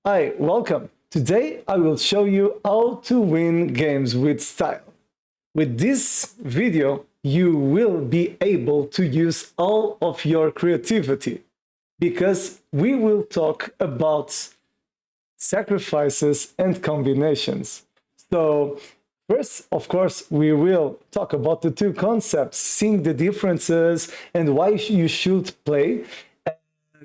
Hi, welcome. Today I will show you how to win games with style. With this video, you will be able to use all of your creativity because we will talk about sacrifices and combinations. So, first, of course, we will talk about the two concepts, seeing the differences and why you should play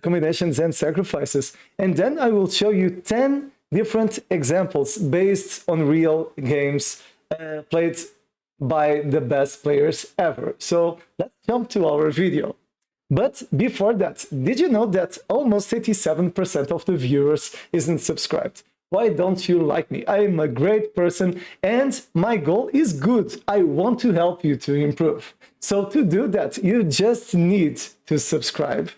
combinations and sacrifices. And then I will show you 10 different examples based on real games played by the best players ever. So let's jump to our video. But before that, did you know that almost 87% of the viewers isn't subscribed? Why don't you like me? I am a great person and my goal is good. I want to help you to improve. So to do that, you just need to subscribe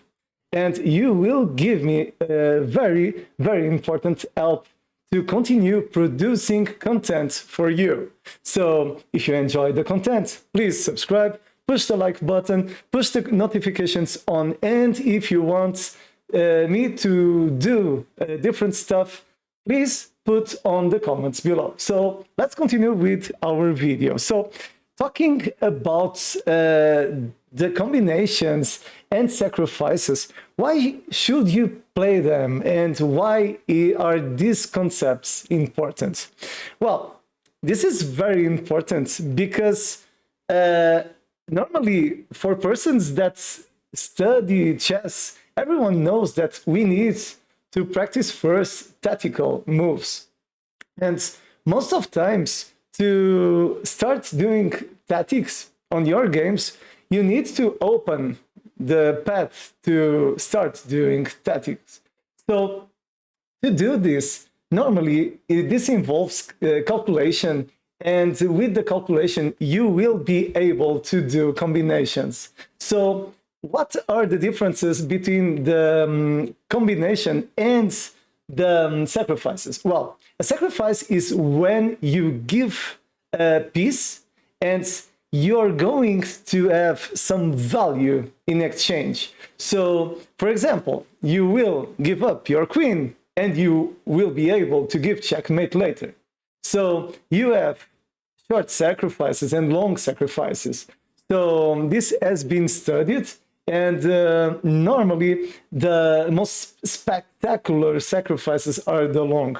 and you will give me a very, very important help to continue producing content for you. So if you enjoy the content, please subscribe, push the like button, push the notifications on, and if you want me to do different stuff, please put on the comments below. So let's continue with our video. So talking about the combinations and sacrifices, why should you play them and why are these concepts important? Well, this is very important because normally for persons that study chess, everyone knows that we need to practice first tactical moves. And most of times to start doing tactics on your games, you need to open the path to start doing tactics. So to do this, normally this involves calculation, and with the calculation, you will be able to do combinations. So what are the differences between the combination and the sacrifices? Well, a sacrifice is when you give a piece and you're going to have some value in exchange. So, for example, you will give up your queen and you will be able to give checkmate later. So you have short sacrifices and long sacrifices. So this has been studied, and normally the most spectacular sacrifices are the long.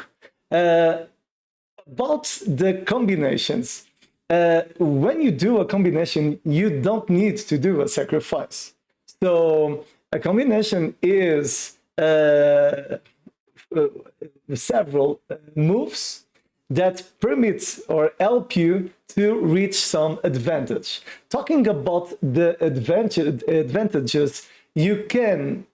About the combinations, when you do a combination, you don't need to do a sacrifice. So a combination is several moves that permits or help you to reach some advantage. Talking about the advantages, you can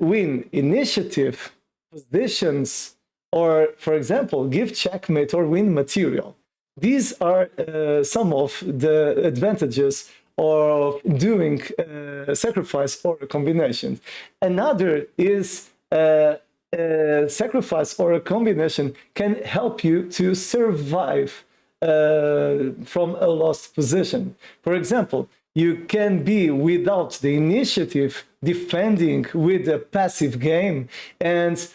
win initiative, positions, or, for example, give checkmate or win material. These are some of the advantages of doing sacrifice or a combination. Another is sacrifice or a combination can help you to survive from a lost position. For example, you can be without the initiative defending with a passive game, and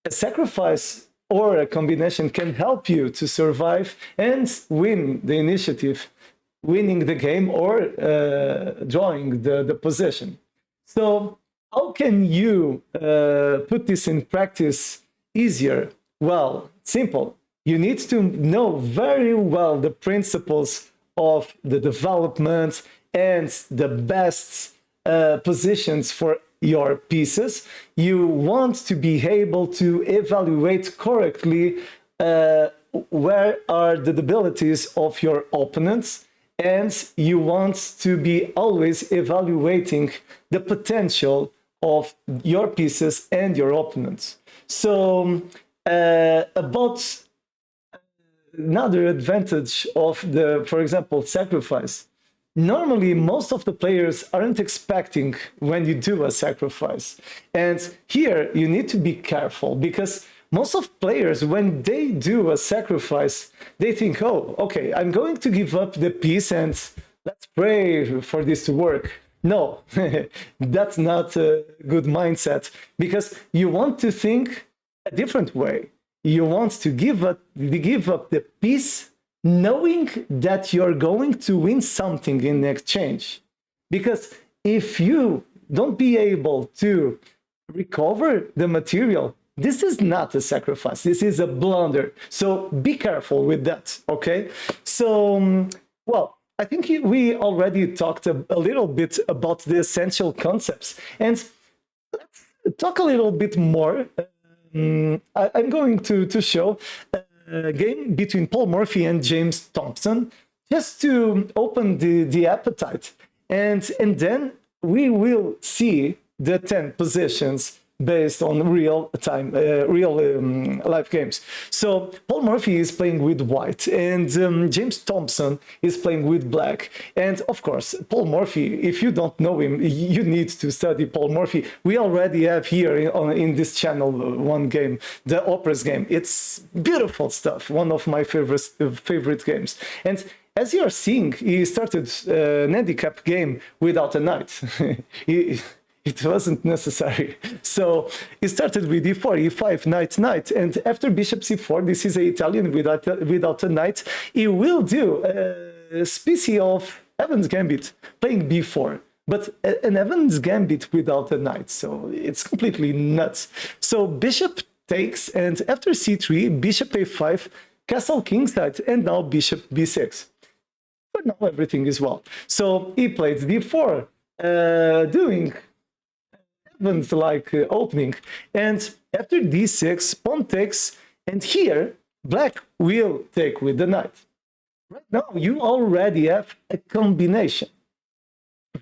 a sacrifice or a combination can help you to survive and win the initiative, winning the game or drawing the position. So how can you put this in practice easier? Well, simple. You need to know very well the principles of the development and the best positions for your pieces. You want to be able to evaluate correctly where are the debilities of your opponents, and you want to be always evaluating the potential of your pieces and your opponents. So about another advantage of the, for example, sacrifice. Normally, most of the players aren't expecting when you do a sacrifice. And here you need to be careful because most of players, when they do a sacrifice, they think, oh, okay, I'm going to give up the piece and let's pray for this to work. No, that's not a good mindset because you want to think a different way. You want to give up the piece knowing that you're going to win something in exchange. Because if you don't be able to recover the material, this is not a sacrifice. This is a blunder. So be careful with that, okay? So, well, I think we already talked a little bit about the essential concepts. And let's talk a little bit more. I'm going to show a game between Paul Morphy and James Thompson just to open the appetite. And then we will see the 10 positions based on real life games. So Paul Morphy is playing with white, and James Thompson is playing with black. And of course, Paul Morphy, if you don't know him, you need to study Paul Morphy. We already have here in this channel one game, the Operas game. It's beautiful stuff, one of my favorite games. And as you're seeing, he started an handicap game without a knight. It wasn't necessary. So he started with e4, e5, knight, knight, and after bishop c4, this is an Italian without a knight, he will do a species of Evans Gambit, playing b4, but an Evans Gambit without a knight, so it's completely nuts. So bishop takes, and after c3, bishop a5, castle kingside, and now bishop b6. But now everything is well. So he played d4, doing like opening, and after d6, pawn takes, and here black will take with the knight. Right now you already have a combination.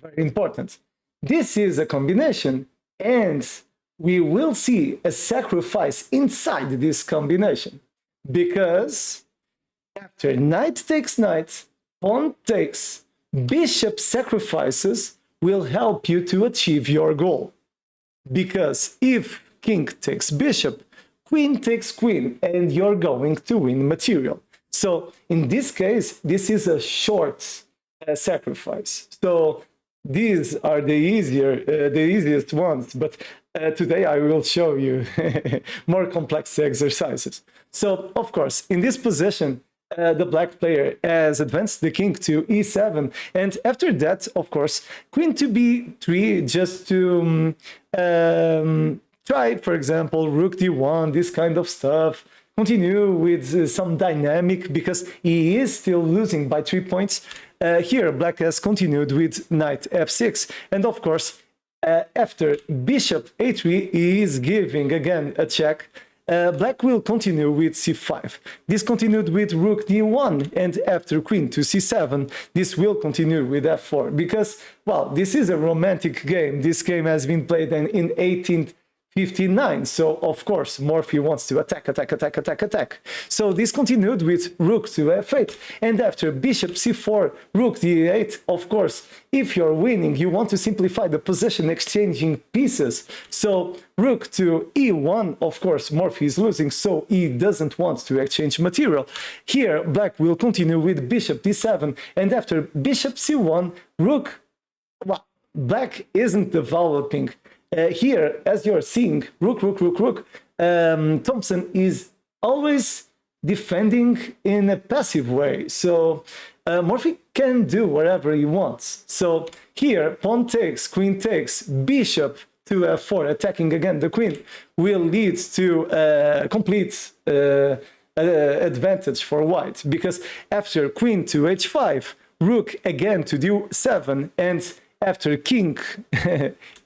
Very important. This is a combination, and we will see a sacrifice inside this combination, because after knight takes knight, pawn takes, bishop sacrifices will help you to achieve your goal. Because if king takes bishop, queen takes queen, and you're going to win material. So in this case, this is a short sacrifice. So these are the easiest ones, but today I will show you more complex exercises. So of course, in this position, the black player has advanced the king to e7, and after that, of course, queen to b3, just to try, for example, rook d1, this kind of stuff, continue with some dynamic, because he is still losing by 3 points. Here, black has continued with knight f6, and of course, after bishop a3, he is giving again a check. Black will continue with c5. This continued with rook d1, and after queen to c7, this will continue with f4, because, well, this is a romantic game. This game has been played in 1859, so of course Morphy wants to attack. So this continued with rook to f8, and after bishop c4, rook d8, of course, if you're winning, you want to simplify the position exchanging pieces. So rook to e1, of course, Morphy is losing, so he doesn't want to exchange material. Here, black will continue with bishop d7, and after bishop c1, rook, well, black isn't developing. Here, as you're seeing, rook, Thompson is always defending in a passive way. So Morphy can do whatever he wants. So here, pawn takes, queen takes, bishop to f4, attacking again the queen, will lead to complete advantage for white, because after queen to h5, rook again to d7, and after king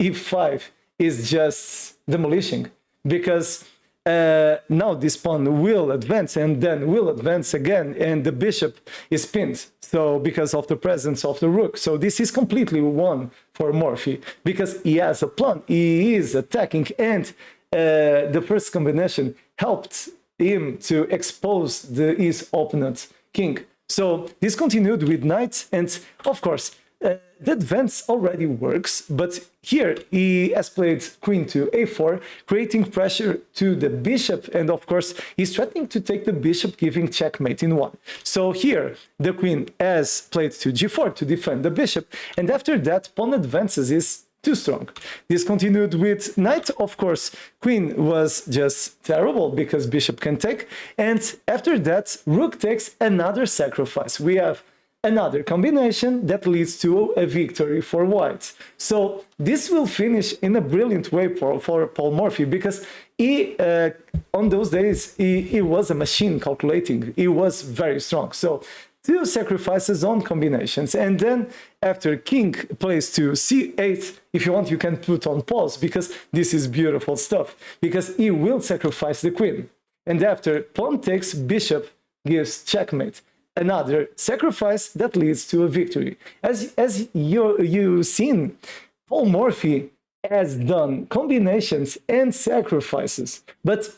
e5 is just demolishing, because now this pawn will advance and then will advance again, and the bishop is pinned, so because of the presence of the rook. So this is completely won for Morphy, because he has a plan, he is attacking, and the first combination helped him to expose his opponent's king. So this continued with knight, and of course the advance already works, but here he has played queen to a4, creating pressure to the bishop, and of course he's threatening to take the bishop, giving checkmate in one. So here the queen has played to g4 to defend the bishop, and after that pawn advances is too strong. This continued with knight. Of course, queen was just terrible because bishop can take. And after that, rook takes another sacrifice. We have another combination that leads to a victory for white. So this will finish in a brilliant way for Paul Morphy, because he, on those days, he was a machine calculating. He was very strong. So two sacrifices on combinations, and then after king plays to c8, if you want you can put on pause, because this is beautiful stuff, because he will sacrifice the queen. And after pawn takes, bishop gives checkmate, another sacrifice that leads to a victory. As you've seen, Paul Morphy has done combinations and sacrifices, but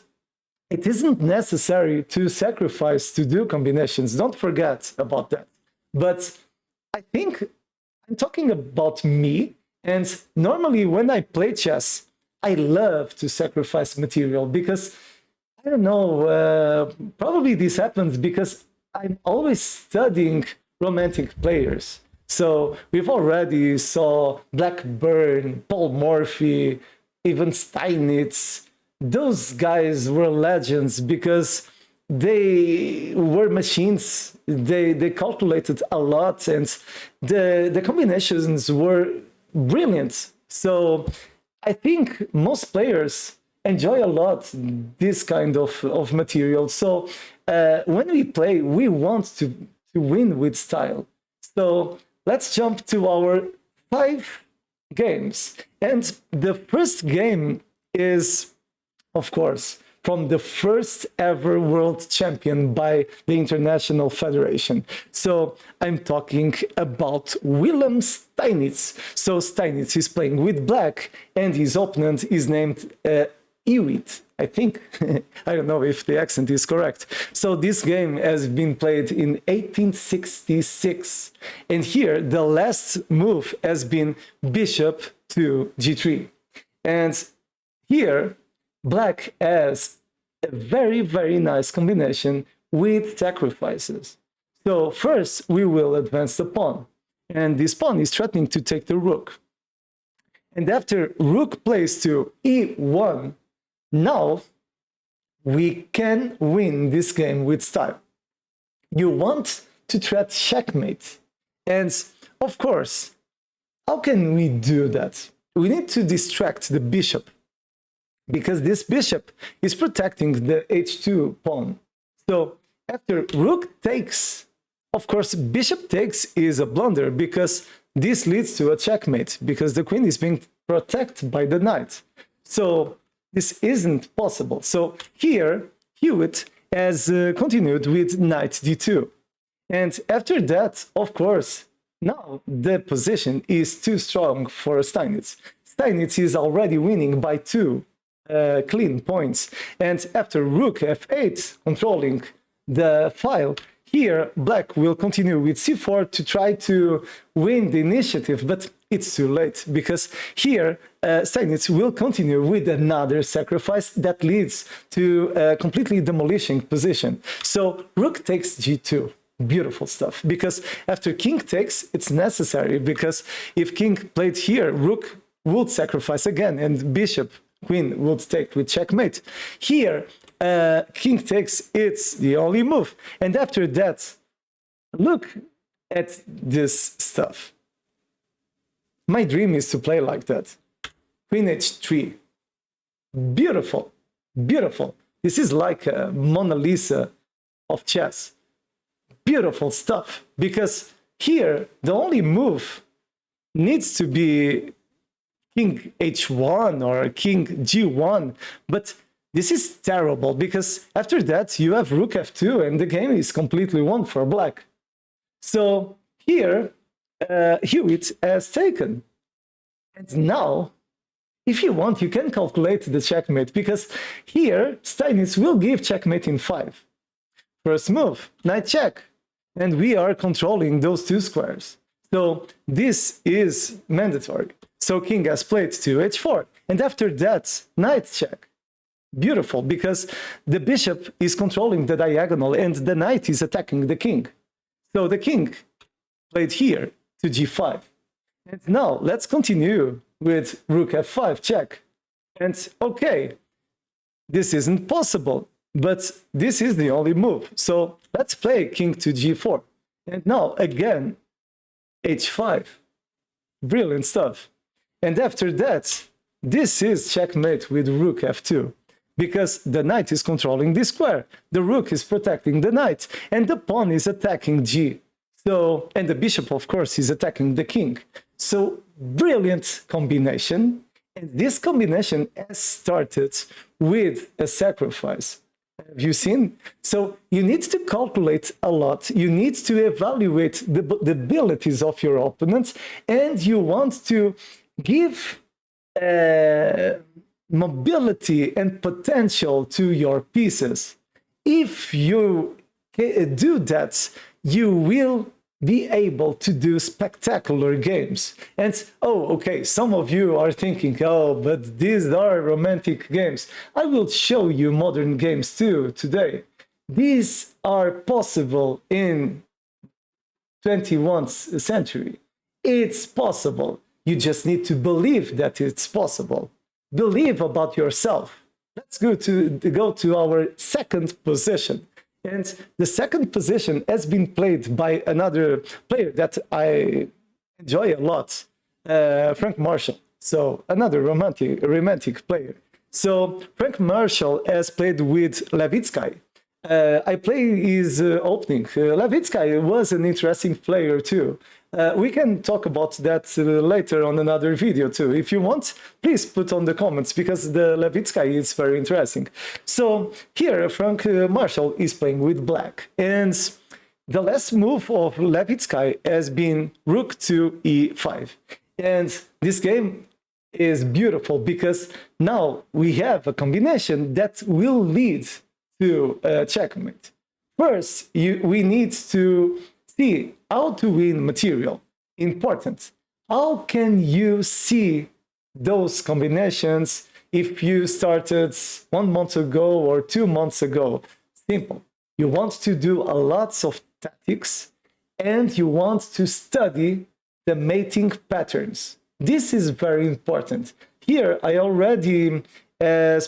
it isn't necessary to sacrifice to do combinations. Don't forget about that. But I think I'm talking about me, and normally when I play chess, I love to sacrifice material because, I don't know, probably this happens because I'm always studying romantic players. So we've already saw Blackburn, Paul Morphy, even Steinitz. Those guys were legends because they were machines. They calculated a lot, and the combinations were brilliant. So I think most players enjoy a lot this kind of material. So when we play, we want to win with style. So let's jump to our 5 games. And the first game is, of course, from the first ever world champion by the International Federation. So I'm talking about Willem Steinitz. So Steinitz is playing with black, and his opponent is named Iwit, I think. I don't know if the accent is correct. So this game has been played in 1866. And here, the last move has been bishop to g3. And here, black has a very, very nice combination with sacrifices. So first, we will advance the pawn. And this pawn is threatening to take the rook. And after rook plays to e1, now we can win this game with style. You want to threat checkmate. And of course, how can we do that? We need to distract the bishop, because this bishop is protecting the h2 pawn. So after rook takes, of course, bishop takes is a blunder, because this leads to a checkmate, because the queen is being protected by the knight. So this isn't possible. So here, Hewitt has continued with knight d2. And after that, of course, now the position is too strong for Steinitz. Steinitz is already winning by 2 clean points. And after rook f8, controlling the file, here black will continue with c4 to try to win the initiative, but it's too late, because here Steinitz will continue with another sacrifice that leads to a completely demolishing position. So rook takes g2. Beautiful stuff, because after king takes, it's necessary, because if king played here, rook would sacrifice again, and bishop, queen would take with checkmate. Here, king takes, it's the only move. And after that, look at this stuff. My dream is to play like that. Queen h3. Beautiful, beautiful. This is like a Mona Lisa of chess. Beautiful stuff, because here the only move needs to be king h1 or king g1, but this is terrible, because after that you have rook f2 and the game is completely won for black. So here Hewitt has taken, and now if you want you can calculate the checkmate, because here Steinitz will give checkmate in 5. First move, knight check, and we are controlling those 2 squares. So this is mandatory. So king has played to h4, and after that, knight check. Beautiful, because the bishop is controlling the diagonal and the knight is attacking the king. So the king played here to g5. And now let's continue with rook f5 check. And okay, this isn't possible, but this is the only move. So let's play king to g4. And now again, h5. Brilliant stuff. And after that, this is checkmate with rook f2, because the knight is controlling the square, the rook is protecting the knight, and the pawn is attacking g. So, and the bishop, of course, is attacking the king. So, brilliant combination. And this combination has started with a sacrifice. Have you seen? So you need to calculate a lot. You need to evaluate the abilities of your opponents, and you want to give mobility and potential to your pieces. If you do that, you will be able to do spectacular games. And oh, okay, some of you are thinking, oh, but these are romantic games. I will show you modern games too today. These are possible in 21st century. It's possible. You just need to believe that it's possible. Believe about yourself. Let's go to our second position. And the second position has been played by another player that I enjoy a lot, Frank Marshall. So another romantic player. So Frank Marshall has played with Levitsky. I play his opening. Levitsky was an interesting player too. We can talk about that later on another video too. If you want, please put on the comments, because the Levitsky is very interesting. So here, Frank Marshall is playing with black. And the last move of Levitsky has been rook to e5. And this game is beautiful because now we have a combination that will lead to checkmate. First, we need to see how to win material. Important. How can you see those combinations if you started 1 month ago or 2 months ago? Simple. You want to do a lot of tactics, and you want to study the mating patterns. This is very important. Here, I already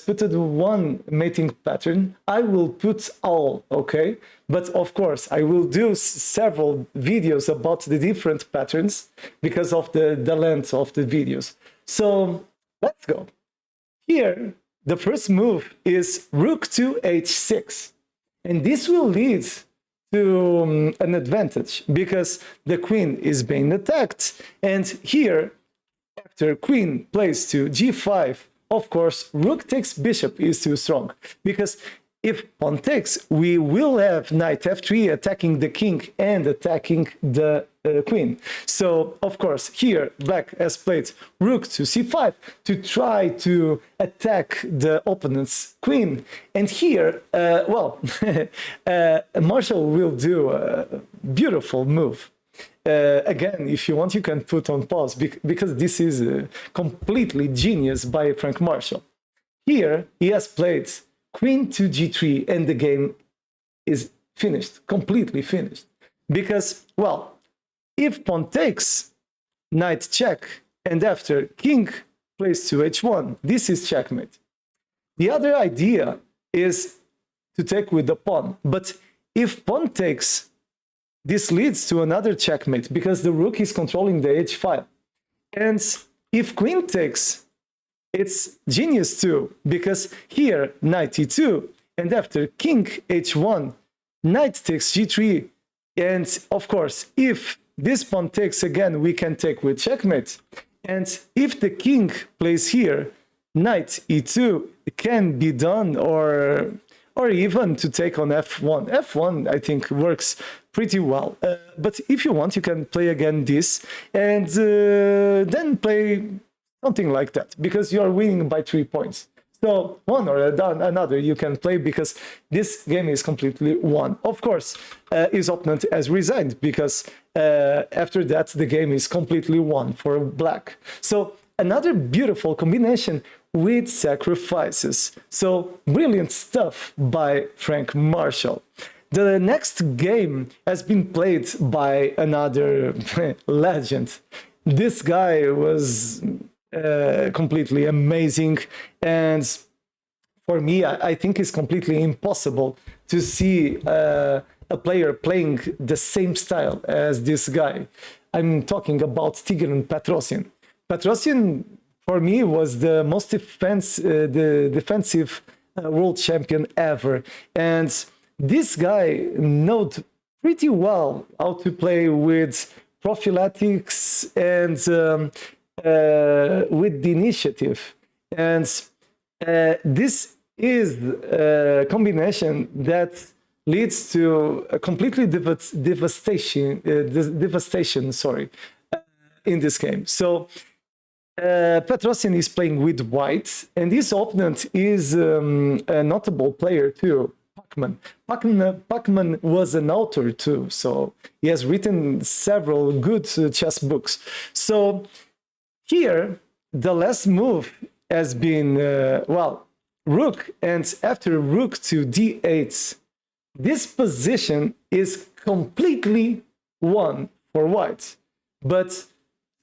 put one mating pattern. I will put all, okay? But of course, I will do several videos about the different patterns because of the length of the videos. So let's go. Here, the first move is rook to h6. And this will lead to an advantage because the queen is being attacked. And here, after queen plays to g5, of course, rook takes bishop is too strong, because if pawn takes, we will have knight f3 attacking the king and attacking the queen. So, of course, here black has played rook to c5 to try to attack the opponent's queen. And here, Marshall will do a beautiful move. Again, if you want, you can put on pause because this is completely genius by Frank Marshall. Here, he has played queen to g3 and the game is finished, completely finished. Because, well, if pawn takes, knight check, and after king plays to h1, this is checkmate. The other idea is to take with the pawn, but if pawn takes, this leads to another checkmate because the rook is controlling the h file. And if queen takes, it's genius too, because here knight e2, and after king h1, knight takes g3. And of course, if this pawn takes again, we can take with checkmate. And if the king plays here, knight e2 can be done, or even to take on f1. f1, I think, works pretty well. But if you want, you can play again this, and then play something like that, because you are winning by 3 points. So one or another you can play, because this game is completely won. Of course, his opponent has resigned, because after that, the game is completely won for black. So another beautiful combination with sacrifices. So brilliant stuff by Frank Marshall. The next game has been played by another legend. This guy was completely amazing. And for me, I think it's completely impossible to see a player playing the same style as this guy. I'm talking about Tigran Petrosian. Petrosian, for me, was the most the defensive world champion ever. And this guy knows pretty well how to play with prophylactics and with the initiative. And this is a combination that leads to a completely devastation, sorry, in this game. So Petrosian is playing with white, and his opponent is a notable player too, Pacman. Pacman was an author too, so he has written several good chess books. So here, the last move has been, well, rook, and after rook to d8, this position is completely won for white. But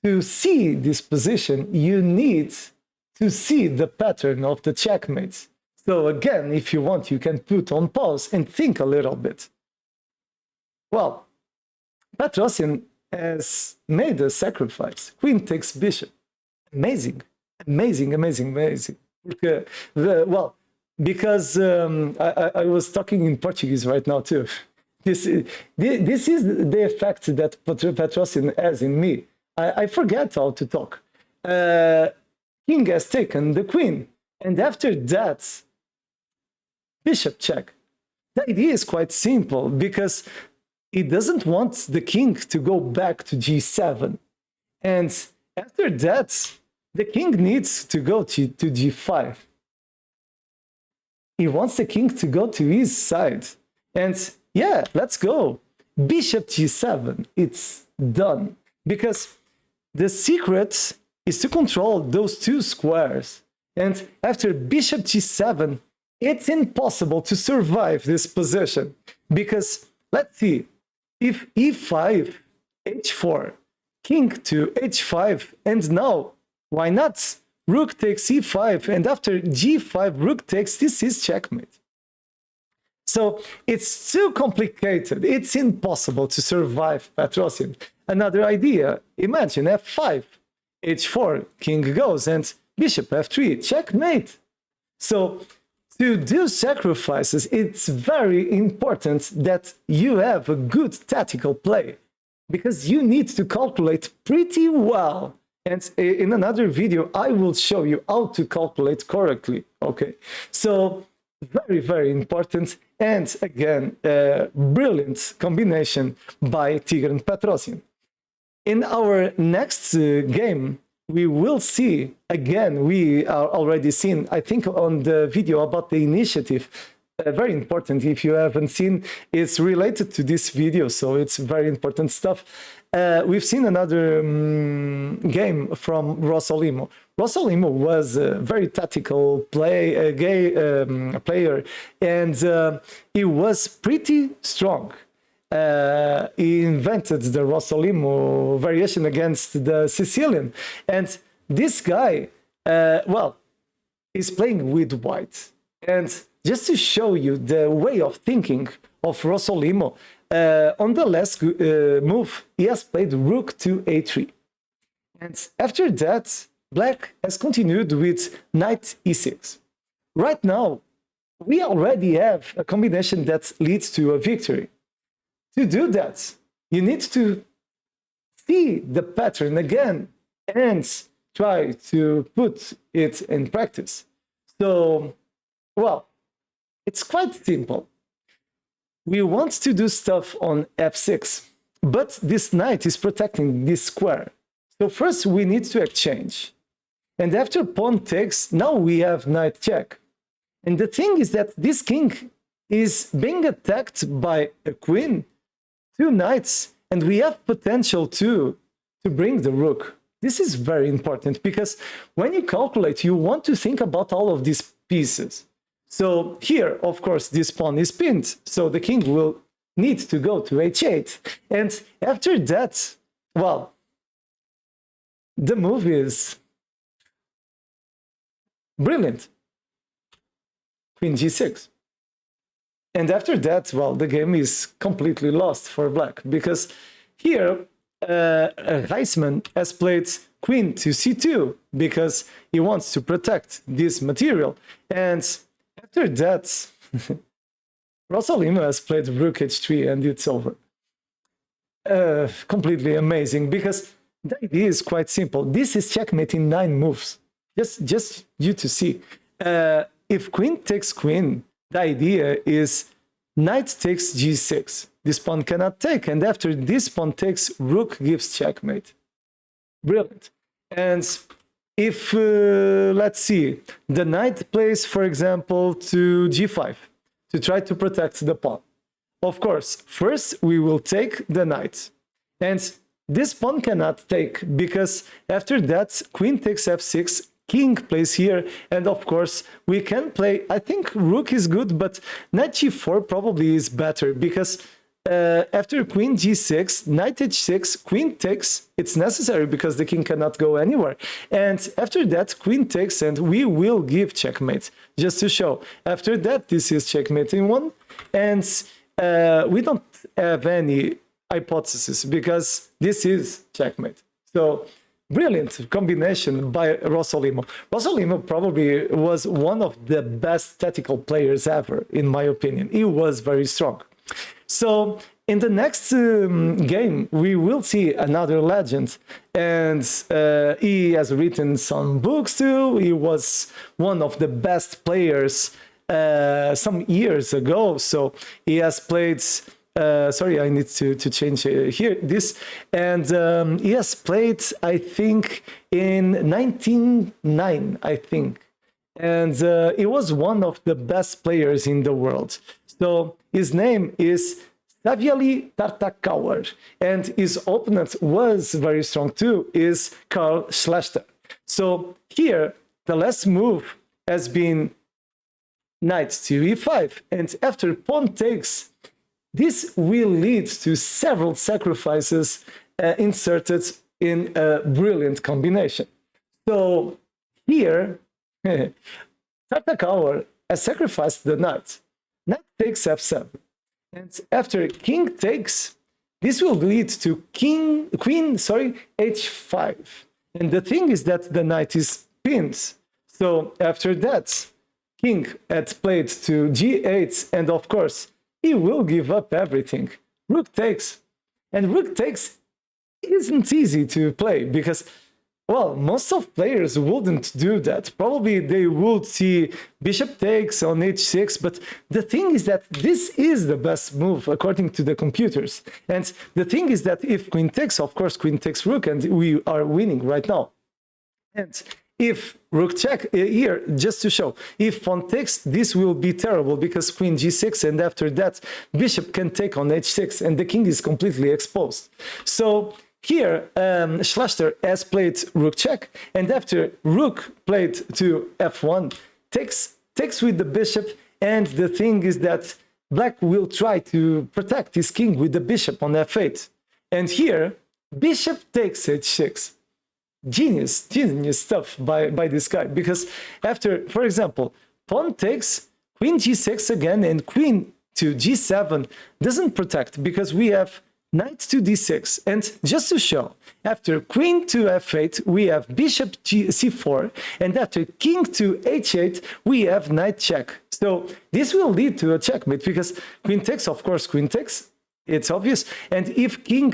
to see this position, you need to see the pattern of the checkmate. So again, if you want, you can put on pause and think a little bit. Well, Petrosian has made a sacrifice. Queen takes bishop. Amazing, amazing, amazing, amazing. Well, because I was talking in Portuguese right now too. This is the effect that Petrosian has in me. I forget how to talk. King has taken the queen, and after that, bishop check. The idea is quite simple because he doesn't want the king to go back to g7, and after that, the king needs to go to g5. He wants the king to go to his side. And yeah, let's go. Bishop g7, it's done. Because the secret is to control those two squares. And after bishop g7, it's impossible to survive this position. Because let's see, if e5, h4, king to h5, and now, why not? Rook takes e5, and after g5, rook takes, this is checkmate. So it's too complicated. It's impossible to survive Petrosian. Another idea, imagine f5, h4, king goes, and bishop f3, checkmate. So to do sacrifices, it's very important that you have a good tactical play, because you need to calculate pretty well. And in another video, I will show you how to calculate correctly, okay? So, very, very important. And again, brilliant combination by Tigran Petrosian. In our next game, we will see, again, we are already seen, I think on the video about the initiative, very important. If you haven't seen, it's related to this video, so it's very important stuff. We've seen another game from Rosolimo. Rosolimo was a very tactical player, and he was pretty strong. He invented the Rosolimo variation against the Sicilian, and this guy, well, is playing with white. And just to show you the way of thinking of Rosolimo, on the last move, he has played rook to a3. And after that, black has continued with knight e6. Right now, we already have a combination that leads to a victory. To do that, you need to see the pattern again and try to put it in practice. So, well, it's quite simple. We want to do stuff on f6, but this knight is protecting this square. So first we need to exchange. And after pawn takes, now we have knight check. And the thing is that this king is being attacked by a queen, two knights, and we have potential to bring the rook. This is very important because when you calculate, you want to think about all of these pieces. So here, of course, this pawn is pinned, so the king will need to go to h8. And after that, well, the move is Brilliant. Queen g6. And after that, well, the game is completely lost for black, because here Reisman has played queen to c2 because he wants to protect this material. And after that, Rosolimo has played rook h3 and it's over. Completely amazing, because the idea is quite simple. This is checkmate in 9 moves. Just you to see. If queen takes queen, the idea is knight takes g6. This pawn cannot take, and after this pawn takes, rook gives checkmate. Brilliant. And if, let's see, the knight plays, for example, to g5 to try to protect the pawn. Of course, first we will take the knight. And this pawn cannot take, because after that, queen takes f6, king plays here, and of course we can play, I think rook is good, but knight g4 probably is better, because after queen g6, knight h6, queen takes, it's necessary because the king cannot go anywhere. And after that, queen takes, and we will give checkmate, just to show. After that, this is checkmate in 1, and we don't have any hypothesis because this is checkmate. So brilliant combination by Rosolimo. Rosolimo probably was one of the best tactical players ever, in my opinion. He was very strong. So in the next game, we will see another legend, and he has written some books too. He was one of the best players some years ago. So he has played. Sorry, I need to change here this, and he has played, I think, in 1909, I think, and he was one of the best players in the world. So his name is Saviali Tartakower, and his opponent was very strong too, is Karl Schlechter. So here, the last move has been knight to e5, and after pawn takes, this will lead to several sacrifices inserted in a brilliant combination. So here, Tartakower has sacrificed the knight. Knight takes f7. And after king takes, this will lead to queen h5. And the thing is that the knight is pinned. So after that, king had played to g8, and of course, he will give up everything. Rook takes. And rook takes isn't easy to play because, well, most of players wouldn't do that. Probably they would see bishop takes on h6, but the thing is that this is the best move according to the computers. And the thing is that if queen takes, of course, queen takes rook, and we are winning right now. And if rook check here, just to show, if pawn takes, this will be terrible because queen g6, and after that, bishop can take on h6, and the king is completely exposed. So here, Schlechter has played rook check, and after rook played to f1, takes with the bishop, and the thing is that black will try to protect his king with the bishop on f8. And here, bishop takes h6. Genius stuff by this guy, because after, for example, pawn takes, queen g6 again, and queen to g7 doesn't protect because we have knight to d6. And just to show, after queen to f8, we have bishop c4, and after king to h8, we have knight check. So this will lead to a checkmate because queen takes, of course, queen takes. It's obvious. And if king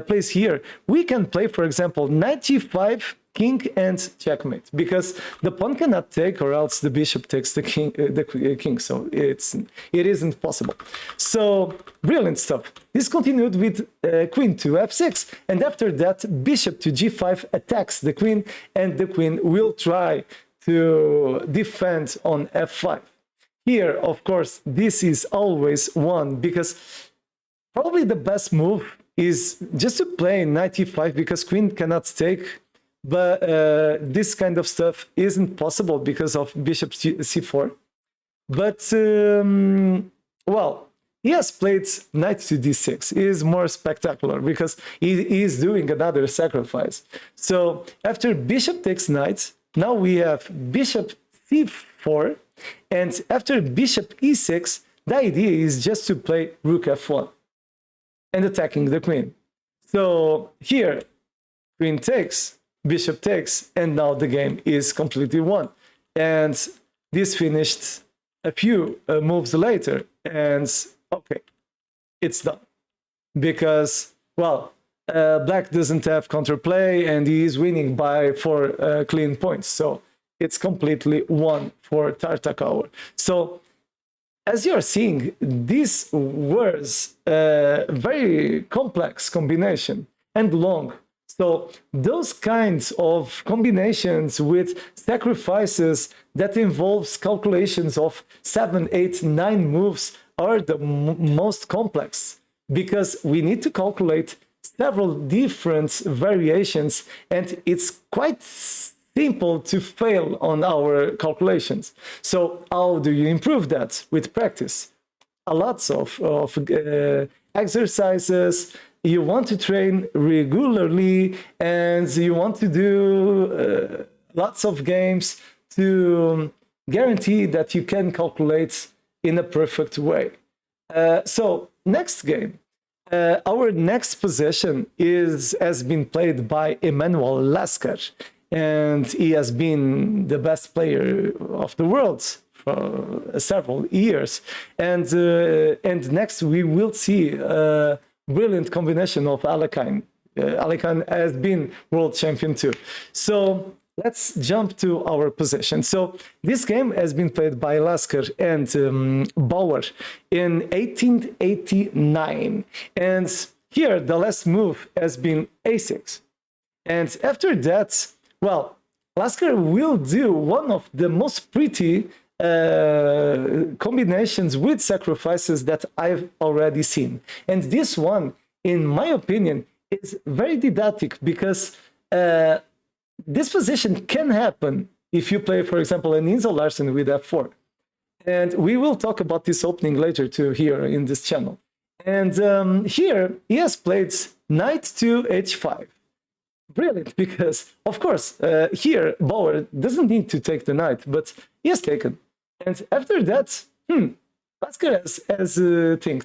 plays here, we can play, for example, knight g5, king, and checkmate, because the pawn cannot take, or else the bishop takes the king. So it isn't possible. So brilliant stuff. This continued with queen to f6, and after that, bishop to g5 attacks the queen, and the queen will try to defend on f5. Here, of course, this is always won because probably the best move is just to play knight e5 because queen cannot take, but this kind of stuff isn't possible because of bishop c4. But, well, he has played knight to d6. He is more spectacular because he is doing another sacrifice. So after bishop takes knight, now we have bishop c4, and after bishop e6, the idea is just to play rook f1 and attacking the queen. So here, queen takes, bishop takes, and now the game is completely won. And this finished a few moves later, and okay, it's done. Because, well, black doesn't have counterplay, and he is winning by 4 clean points. So it's completely won for Tartakower. So as you're seeing, this was a very complex combination and long. So those kinds of combinations with sacrifices that involves calculations of 7, 8, 9 moves are the most complex, because we need to calculate several different variations, and it's quite simple to fail on our calculations. So how do you improve that? With practice. Lots of exercises. You want to train regularly, and you want to do lots of games to guarantee that you can calculate in a perfect way. So next game, our next position has been played by Emanuel Lasker, and he has been the best player of the world for several years. And next we will see a brilliant combination of Alekhine. Alekhine has been world champion too. So let's jump to our position. So this game has been played by Lasker and Bauer in 1889. And here the last move has been a6. And after that, well, Lasker will do one of the most pretty combinations with sacrifices that I've already seen. And this one, in my opinion, is very didactic, because this position can happen if you play, for example, an Inzo Larsen with f4. And we will talk about this opening later too here in this channel. And here he has played knight to h5. Brilliant, because, of course, here Bauer doesn't need to take the knight, but he has taken. And after that, Lasker has think,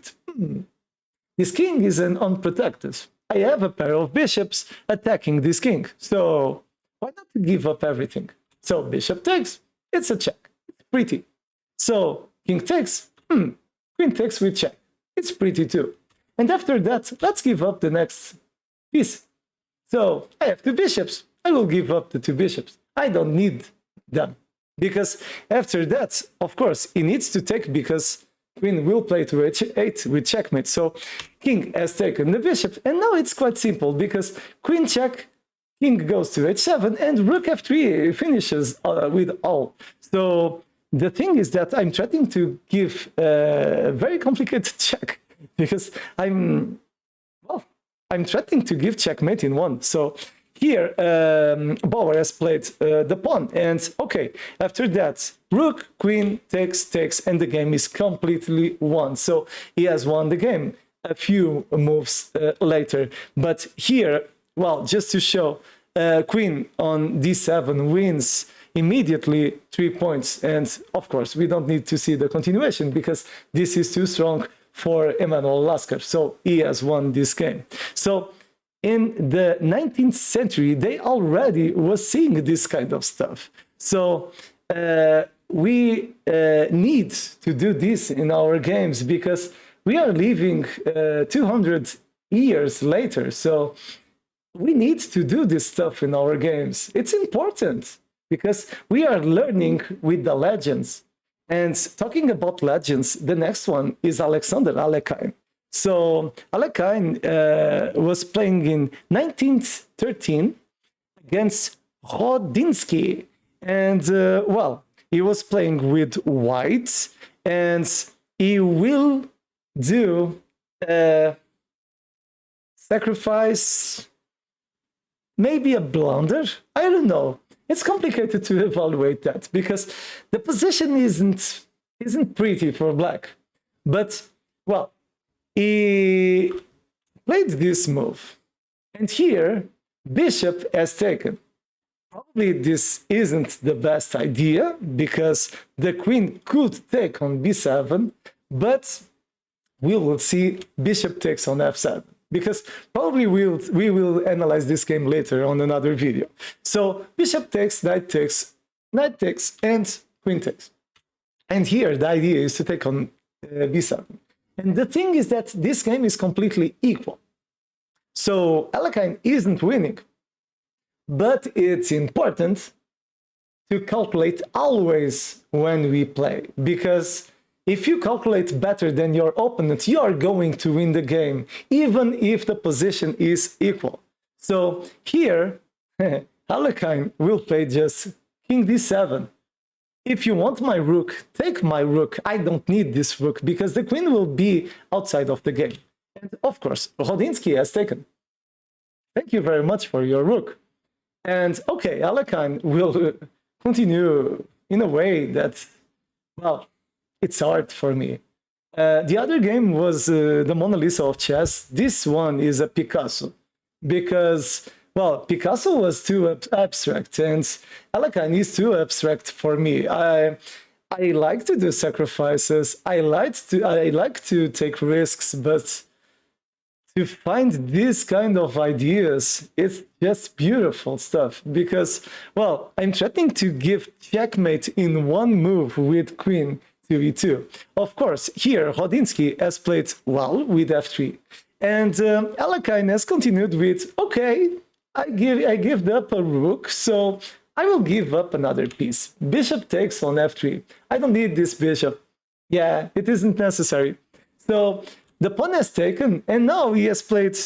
this king is an unprotected. I have a pair of bishops attacking this king, so why not give up everything? So bishop takes, it's a check, it's pretty. So king takes, queen takes with check, it's pretty too. And after that, let's give up the next piece. So I have 2 bishops, I will give up the 2 bishops. I don't need them, because after that, of course, he needs to take, because queen will play to h8 with checkmate. So king has taken the bishop, and now it's quite simple, because queen check, king goes to h7, and rook f3 finishes with all. So the thing is that I'm trying to give a very complicated check, because I'm trying to give checkmate in one. So here Bauer has played the pawn, and okay, after that rook, queen takes, and the game is completely won. So he has won the game a few moves later. But here, well, just to show, queen on d7 wins immediately 3 points, and of course we don't need to see the continuation, because this is too strong for Emanuel Lasker. So he has won this game. So in the 19th century, they already was seeing this kind of stuff. So we need to do this in our games, because we are living 200 years later. So we need to do this stuff in our games. It's important, because we are learning with the legends. And talking about legends, the next one is Alexander Alekhine. So Alekhine was playing in 1913 against Rodinsky. And, well, he was playing with white, and he will do sacrifice, maybe a blunder, I don't know. It's complicated to evaluate that, because the position isn't pretty for black. But, well, he played this move, and here bishop has taken. Probably this isn't the best idea because the queen could take on b7, but we will see bishop takes on f7 because probably we will analyze this game later on another video. So bishop takes, knight takes, and queen takes. And here the idea is to take on b7. And the thing is that this game is completely equal. So Alekhine isn't winning, but it's important to calculate always when we play, because if you calculate better than your opponent, you are going to win the game, even if the position is equal. So here, Alekhine will play just king d7. If you want my rook, take my rook. I don't need this rook because the queen will be outside of the game. And of course, Rodinsky has taken. Thank you very much for your rook. And okay, Alekhine will continue in a way that, well, it's hard for me. The other game was the Mona Lisa of chess. This one is a Picasso because, well, Picasso was too abstract and Alekhine is too abstract for me. I like to do sacrifices. I like to take risks, but to find this kind of ideas, it's just beautiful stuff because, well, I'm threatening to give checkmate in one move with queen to e2. Of course, here Rodinsky has played well with f3, and Alekhine has continued with, okay, I give up a rook, so I will give up another piece. Bishop takes on f3. I don't need this bishop. Yeah, it isn't necessary. So the pawn has taken, and now he has played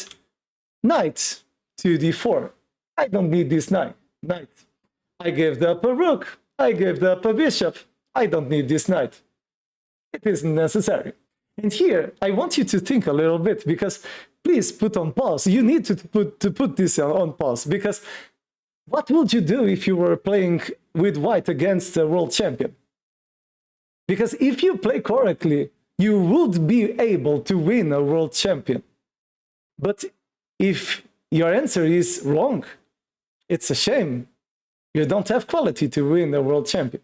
knight to d4. I don't need this knight. I gave up a rook. I gave up a bishop. I don't need this knight. It isn't necessary. And here, I want you to think a little bit, because please put on pause. You need to put this on pause, because what would you do if you were playing with white against a world champion? Because if you play correctly, you would be able to win a world champion. But if your answer is wrong, it's a shame. You don't have quality to win a world champion.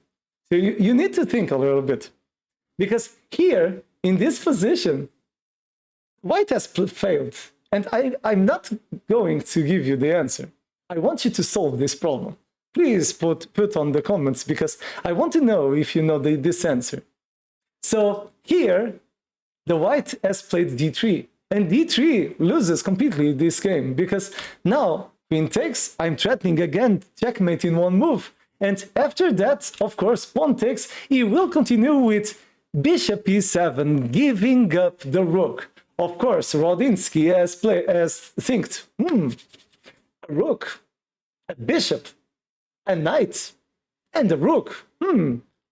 So you need to think a little bit. Because here, in this position, white has failed. And I'm not going to give you the answer. I want you to solve this problem. Please put on the comments, because I want to know if you know this answer. So here, the white has played d3, and d3 loses completely this game, because now queen takes, I'm threatening again checkmate in one move, and after that, of course, pawn takes, he will continue with bishop e7, giving up the rook. Of course, Rodinsky has think, a rook, a bishop, a knight, and a rook.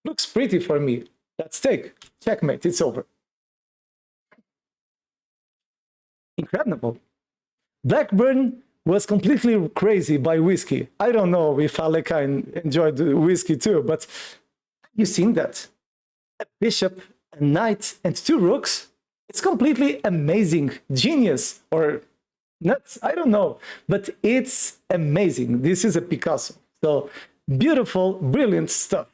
Looks pretty for me. Let's take. Checkmate, it's over. Incredible. Blackburn was completely crazy by whiskey. I don't know if Alekhine enjoyed whiskey too, but have you seen that? A bishop, a knight, and two rooks? It's completely amazing. Genius, or nuts, I don't know. But it's amazing. This is a Picasso. So beautiful, brilliant stuff.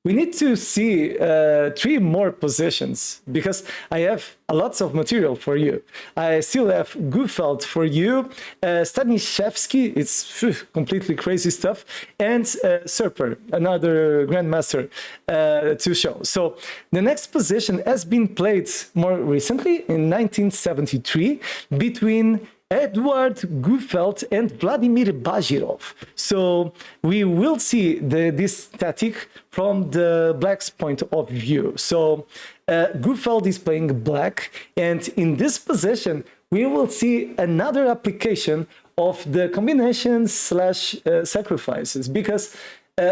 We need to see 3 more positions, because I have lots of material for you. I still have Gufeld for you, Steinitz, it's completely crazy stuff, and Serper, another grandmaster to show. So the next position has been played more recently in 1973 between Edward Gufeld and Vladimir Bajirov. So we will see this static from the black's point of view. So Gufeld is playing black, and in this position we will see another application of the combinations slash sacrifices, because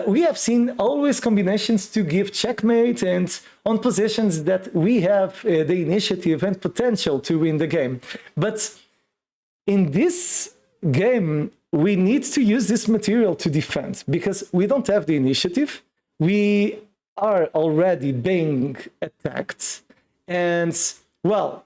we have seen always combinations to give checkmate and on positions that we have the initiative and potential to win the game. But in this game, we need to use this material to defend, because we don't have the initiative. We are already being attacked. And, well,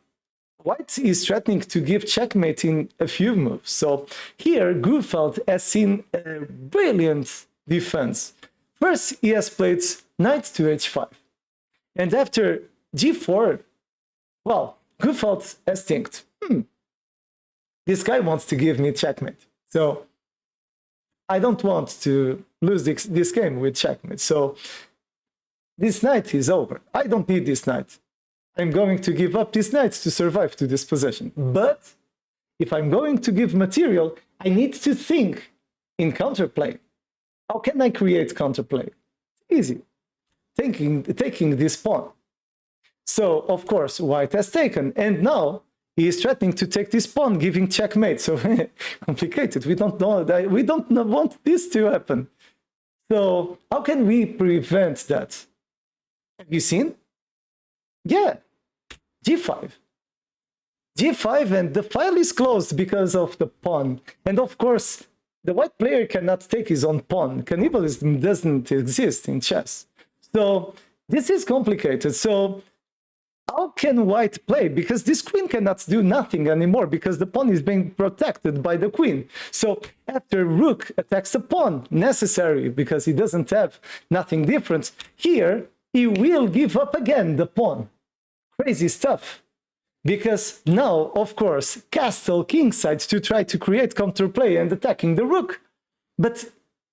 White is threatening to give checkmate in a few moves. So here, Gufeld has seen a brilliant defense. First, he has played knight to h5. And after g4, well, Gufeld has think, this guy wants to give me checkmate. So I don't want to lose this game with checkmate. So this knight is over. I don't need this knight. I'm going to give up this knight to survive to this position. But if I'm going to give material, I need to think in counterplay. How can I create counterplay? Easy. Taking this pawn. So, of course, white has taken. And now he is threatening to take this pawn, giving checkmate. So, complicated. We don't want this to happen. So, how can we prevent that? Have you seen? Yeah, g5. g5, and the file is closed because of the pawn. And of course, the white player cannot take his own pawn. Cannibalism doesn't exist in chess. So this is complicated. So how can white play? Because this queen cannot do nothing anymore because the pawn is being protected by the queen. So after rook attacks the pawn, necessary because he doesn't have nothing different, here he will give up again the pawn. Crazy stuff. Because now, of course, castle kingside to try to create counterplay and attacking the rook. But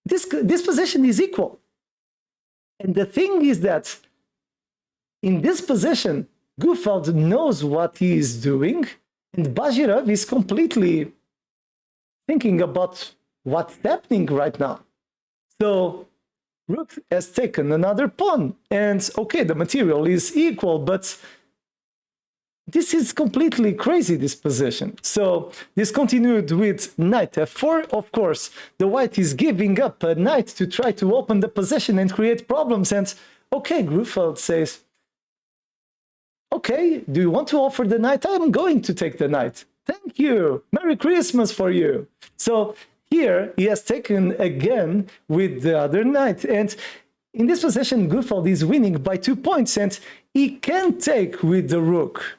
this position is equal. And the thing is that in this position, Gufeld knows what he is doing, and Bajirov is completely thinking about what's happening right now. So rook has taken another pawn, and okay, the material is equal, but this is completely crazy, this position. So this continued with knight f4. Of course, the white is giving up a knight to try to open the position and create problems. And okay, Gufeld says, okay, do you want to offer the knight? I'm going to take the knight. Thank you. Merry Christmas for you. So here he has taken again with the other knight. And in this position, Gufeld is winning by 2 points, and he can take with the rook.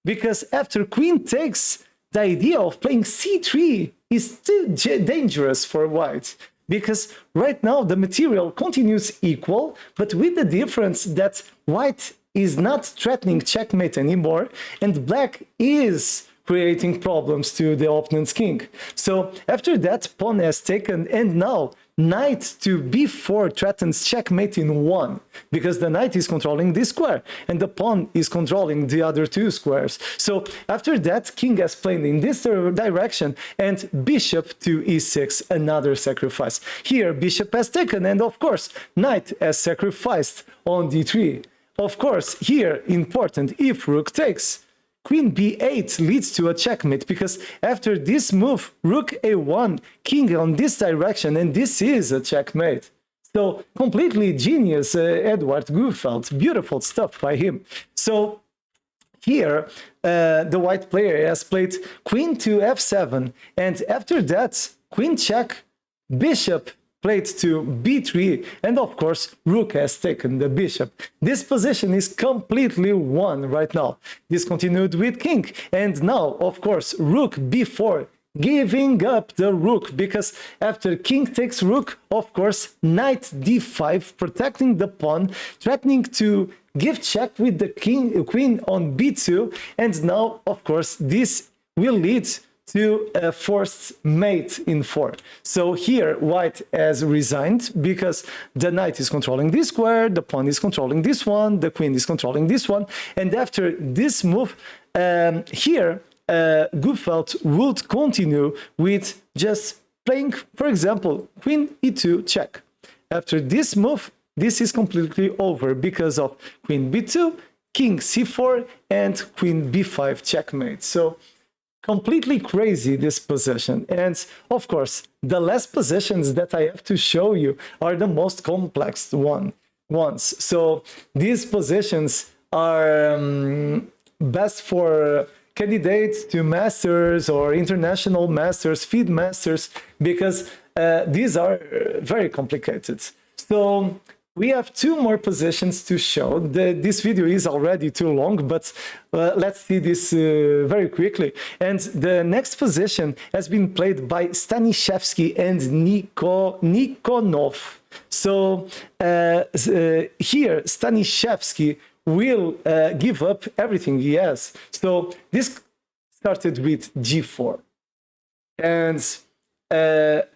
Because after queen takes, the idea of playing c3 is too dangerous for white. Because right now the material continues equal, but with the difference that white is not threatening checkmate anymore, and black is creating problems to the opponent's king. So after that, pawn has taken, and now knight to b4 threatens checkmate in 1, because the knight is controlling this square, and the pawn is controlling the other 2 squares. So after that, king has played in this direction, and bishop to e6, another sacrifice. Here, bishop has taken, and of course, knight has sacrificed on d3. Of course, here, important, if rook takes, queen b8 leads to a checkmate, because after this move, rook a1, king on this direction, and this is a checkmate. So completely genius, Edward Gufeld. Beautiful stuff by him. So here, the white player has played queen to f7, and after that, queen check, bishop played to b3, and of course rook has taken the bishop. This position is completely won right now. This continued with king, and now of course rook b4, giving up the rook, because after king takes rook, of course knight d5, protecting the pawn, threatening to give check with the queen on b2, and now of course this will lead to a forced mate in 4. So here white has resigned because the knight is controlling this square, the pawn is controlling this one, the queen is controlling this one, and after this move, here Gufeld would continue with just playing, for example, queen e2 check. After this move, this is completely over because of queen b2, king c4, and queen b5 checkmate. So completely crazy, this position. And of course, the last positions that I have to show you are the most complex ones. So these positions are best for candidates to masters or international masters, feed masters, because these are very complicated. So we have two more positions to show. This video is already too long, but let's see this very quickly. And the next position has been played by Staniszewski and Nikonov. So here, Staniszewski will give up everything he has. So this started with g4. And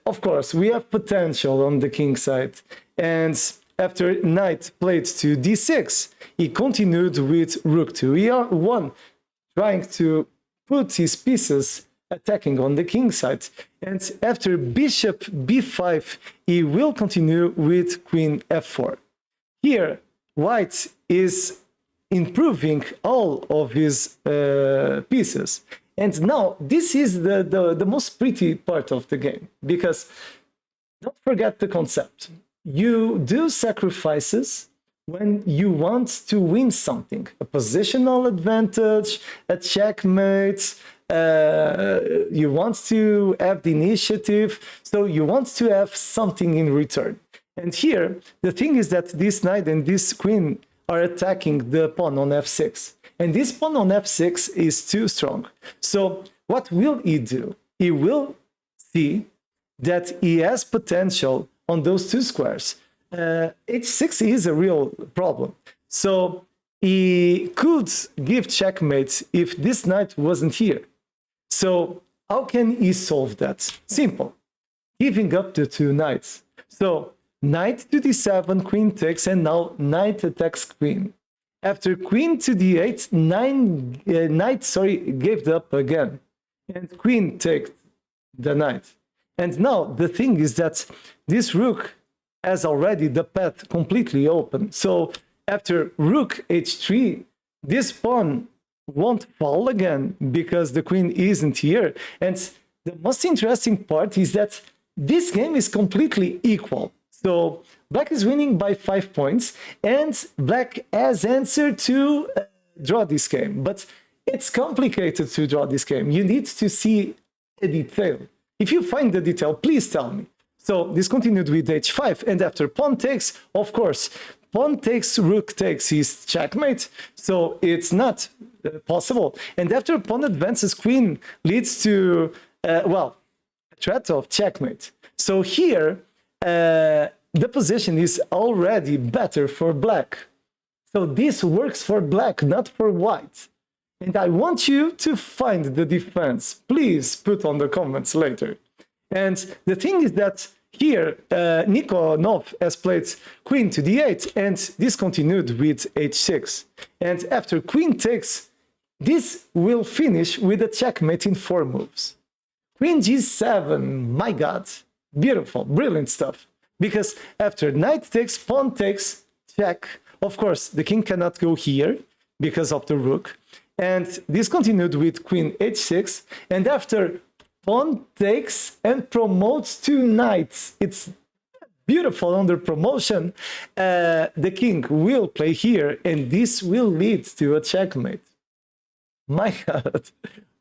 of course, we have potential on the king side. And after knight played to d6, he continued with rook to e1, trying to put his pieces attacking on the king side. And after bishop b5, he will continue with queen f4. Here, white is improving all of his pieces. And now, this is the most pretty part of the game, because don't forget the concept. You do sacrifices when you want to win something, a positional advantage, a checkmate, you want to have the initiative, so you want to have something in return. And here, the thing is that this knight and this queen are attacking the pawn on f6. And this pawn on f6 is too strong. So what will he do? He will see that he has potential on those two squares. h6 is a real problem. So he could give checkmate if this knight wasn't here. So how can he solve that? Simple. Giving up the two knights. So knight to d7, queen takes, and now knight attacks queen. After queen to d8, knight gave up again. And queen takes the knight. And now the thing is that this rook has already the path completely open. So after rook h3, this pawn won't fall again because the queen isn't here. And the most interesting part is that this game is completely equal. So black is winning by 5 points, and black has answered to draw this game. But it's complicated to draw this game. You need to see a detail. If you find the detail, please tell me. So this continued with h5, and after pawn takes, of course, pawn takes, rook takes is checkmate, so it's not possible. And after pawn advances, queen leads to, well, a threat of checkmate. So here, the position is already better for black. So this works for black, not for white. And I want you to find the defense. Please put on the comments later. And the thing is that here, Nikonov has played queen to d8, and this continued with h6. And after queen takes, this will finish with a checkmate in 4 moves. Queen g7, my god, beautiful, brilliant stuff. Because after knight takes, pawn takes, check. Of course, the king cannot go here because of the rook. And this continued with queen h6. And after pawn takes and promotes 2 knights, it's beautiful under promotion, the king will play here, and this will lead to a checkmate. My god,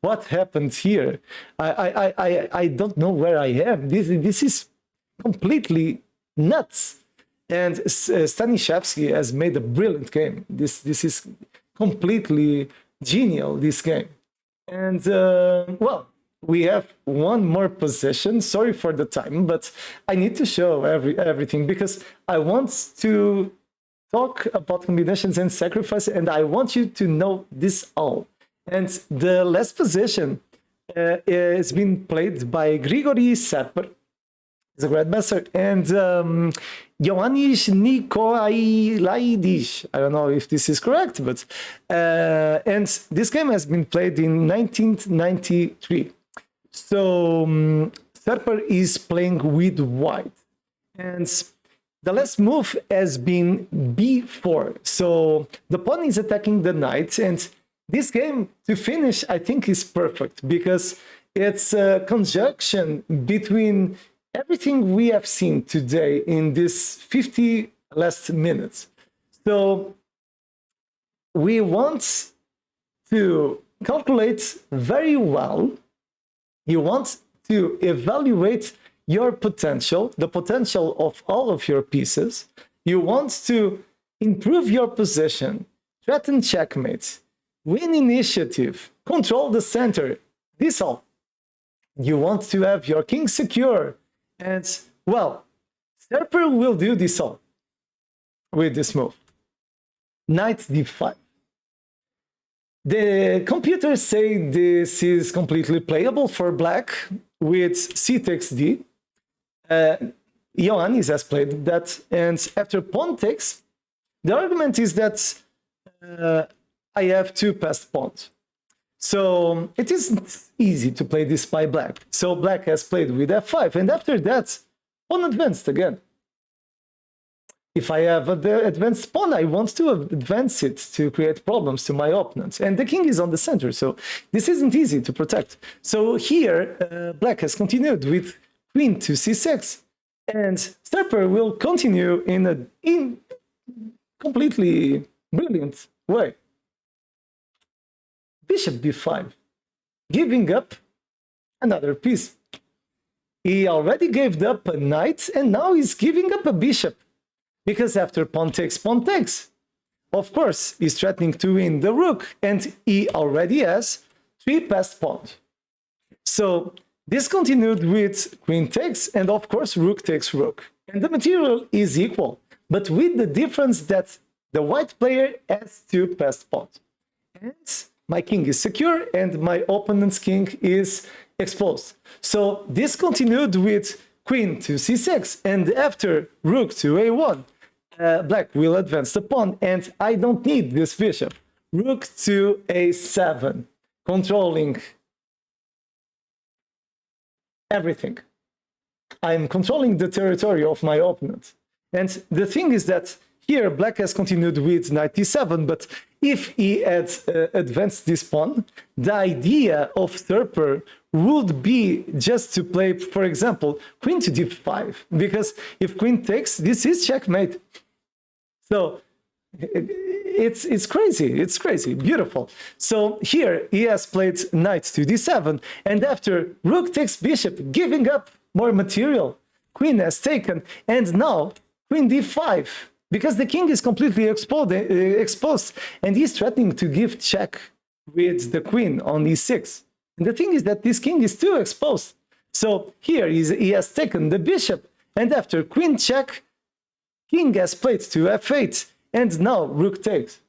what happened here? I don't know where I am. This is completely nuts. And Staniszewski has made a brilliant game. This is completely genial, this game. And well, we have one more position. Sorry for the time, but I need to show everything because I want to talk about combinations and sacrifice, and I want you to know this all. And the last position has been played by Grigory Serper, he's a grandmaster, and Ioannis Nikolaidis. I don't know if this is correct, but and this game has been played in 1993. So Serper is playing with white, and the last move has been b4. So the pawn is attacking the knight, and this game to finish, I think, is perfect because it's a conjunction between everything we have seen today in this 50 last minutes. So we want to calculate very well. You want to evaluate your potential, the potential of all of your pieces. You want to improve your position, threaten checkmate, win initiative, control the center. This all. You want to have your king secure. And, well, Serper will do this all with this move. Knight d5. The computers say this is completely playable for black with c takes d. Ioannis has played that, and after pawn takes, the argument is that I have two passed pawns. So it isn't easy to play this by black. So black has played with f5, and after that, pawn advanced again. If I have the advanced pawn, I want to advance it to create problems to my opponent. And the king is on the center, so this isn't easy to protect. So here, black has continued with queen to c6. And Serper will continue in a completely brilliant way. Bishop b5, giving up another piece. He already gave up a knight, and now he's giving up a bishop. Because after pawn takes, of course, he's threatening to win the rook, and he already has 3 passed pawns. So this continued with queen takes, and of course, rook takes rook. And the material is equal, but with the difference that the white player has 2 passed pawns. And my king is secure, and my opponent's king is exposed. So this continued with queen to c6, and after rook to a1, black will advance the pawn, and I don't need this bishop. Rook to a7, controlling everything. I'm controlling the territory of my opponent. And the thing is that here black has continued with knight d7, but if he had advanced this pawn, the idea of Serper would be just to play, for example, queen to d5, because if queen takes, this is checkmate. So it's crazy, beautiful. So here he has played knight to d7, and after rook takes bishop, giving up more material, queen has taken, and now queen d5, because the king is completely exposed, and he's threatening to give check with the queen on e6. And the thing is that this king is too exposed. So here he has taken the bishop, and after queen check, king has played to f8, and now rook takes.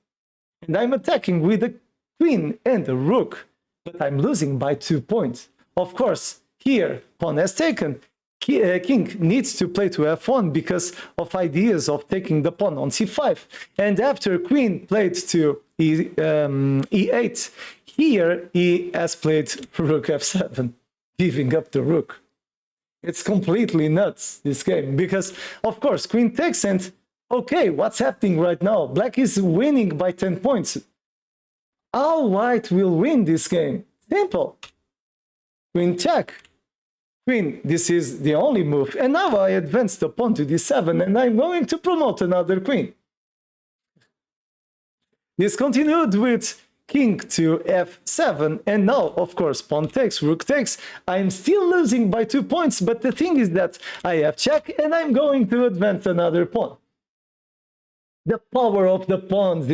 And I'm attacking with the queen and the rook, but I'm losing by 2 points. Of course, here pawn has taken. King needs to play to f1 because of ideas of taking the pawn on c5. And after queen played to e8, here he has played rook f7, giving up the rook. It's completely nuts, this game, because, of course, queen takes, and okay, what's happening right now? Black is winning by 10 points. How white will win this game? Simple. Queen check. Queen, this is the only move. And now I advance the pawn to d7, and I'm going to promote another queen. This continued with king to f7, and now, of course, pawn takes, rook takes. I'm still losing by 2 points, but the thing is that I have check, and I'm going to advance another pawn. The power of the pawns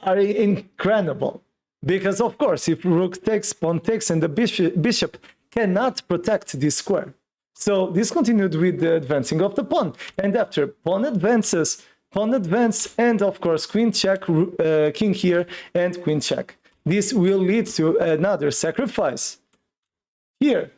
are incredible, because, of course, if rook takes, pawn takes, and the bishop cannot protect this square. So this continued with the advancing of the pawn, and after pawn advances, pawn advance, and of course queen check, king here, and queen check. This will lead to another sacrifice here,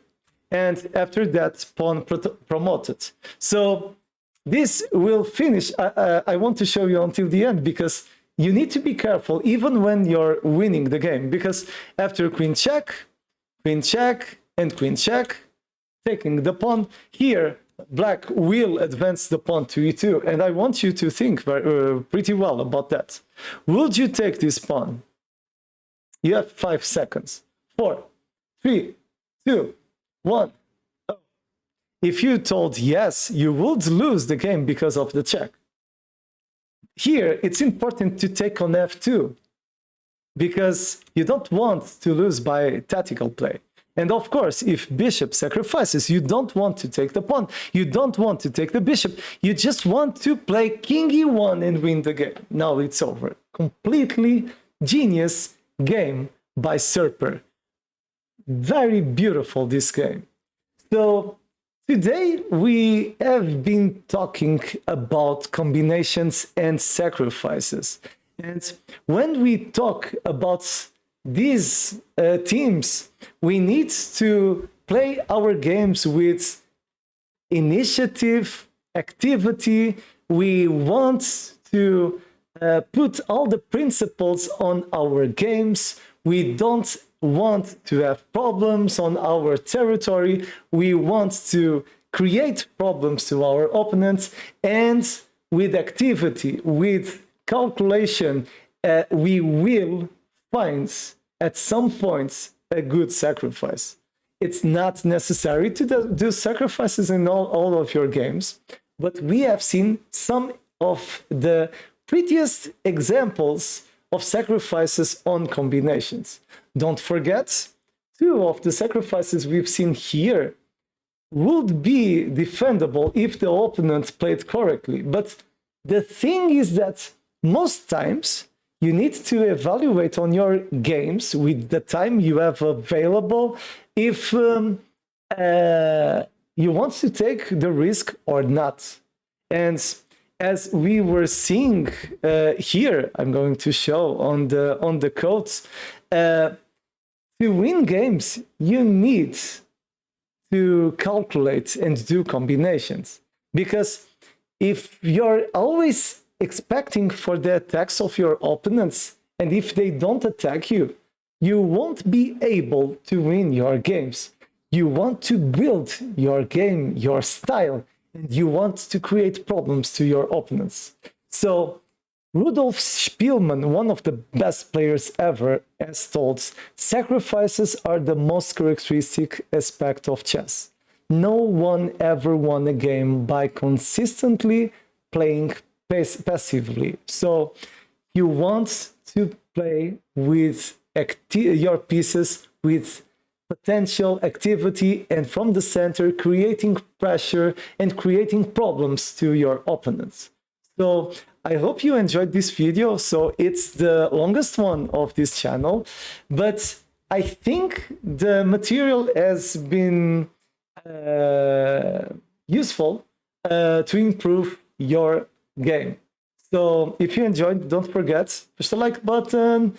and after that pawn promoted. So this will finish. I want to show you until the end, because you need to be careful even when you're winning the game, because after queen check, and queen check, taking the pawn, here black will advance the pawn to e2, and I want you to think pretty well about that. Would you take this pawn? You have 5 seconds. 4, 3, 2, 1. If you told yes, you would lose the game because of the check. Here, it's important to take on f2, because you don't want to lose by tactical play. And of course, if bishop sacrifices, you don't want to take the pawn, you don't want to take the bishop, you just want to play king e1 and win the game. Now it's over. Completely genius game by Serper. Very beautiful, this game. So today we have been talking about combinations and sacrifices. And when we talk about these teams, we need to play our games with initiative, activity. We want to put all the principles on our games. We don't want to have problems on our territory. We want to create problems to our opponents, and with activity, with calculation, we will find at some points a good sacrifice. It's not necessary to do sacrifices in all of your games, but we have seen some of the prettiest examples of sacrifices on combinations. Don't forget, two of the sacrifices we've seen here would be defendable if the opponent played correctly. But the thing is that most times you need to evaluate on your games with the time you have available if you want to take the risk or not. And as we were seeing here, I'm going to show on the codes, to win games, you need to calculate and do combinations. Because if you're always expecting for the attacks of your opponents, and if they don't attack you, you won't be able to win your games. You want to build your game, your style, and you want to create problems to your opponents. So Rudolf Spielmann, one of the best players ever, has told, sacrifices are the most characteristic aspect of chess. No one ever won a game by consistently playing passively. So you want to play with your pieces with potential activity, and from the center creating pressure and creating problems to your opponents. So I hope you enjoyed this video. So it's the longest one of this channel, but I think the material has been useful to improve your game. So if you enjoyed, don't forget, push the like button.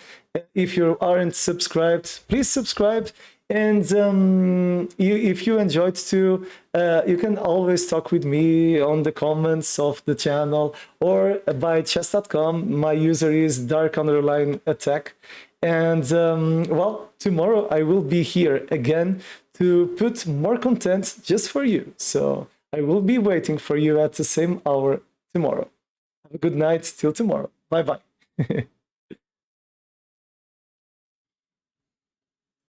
If you aren't subscribed, please subscribe. And if you enjoyed too, you can always talk with me on the comments of the channel or by chess.com. My user is dark_attack. And well, tomorrow I will be here again to put more content just for you. So I will be waiting for you at the same hour tomorrow. Have a good night till tomorrow. Bye bye.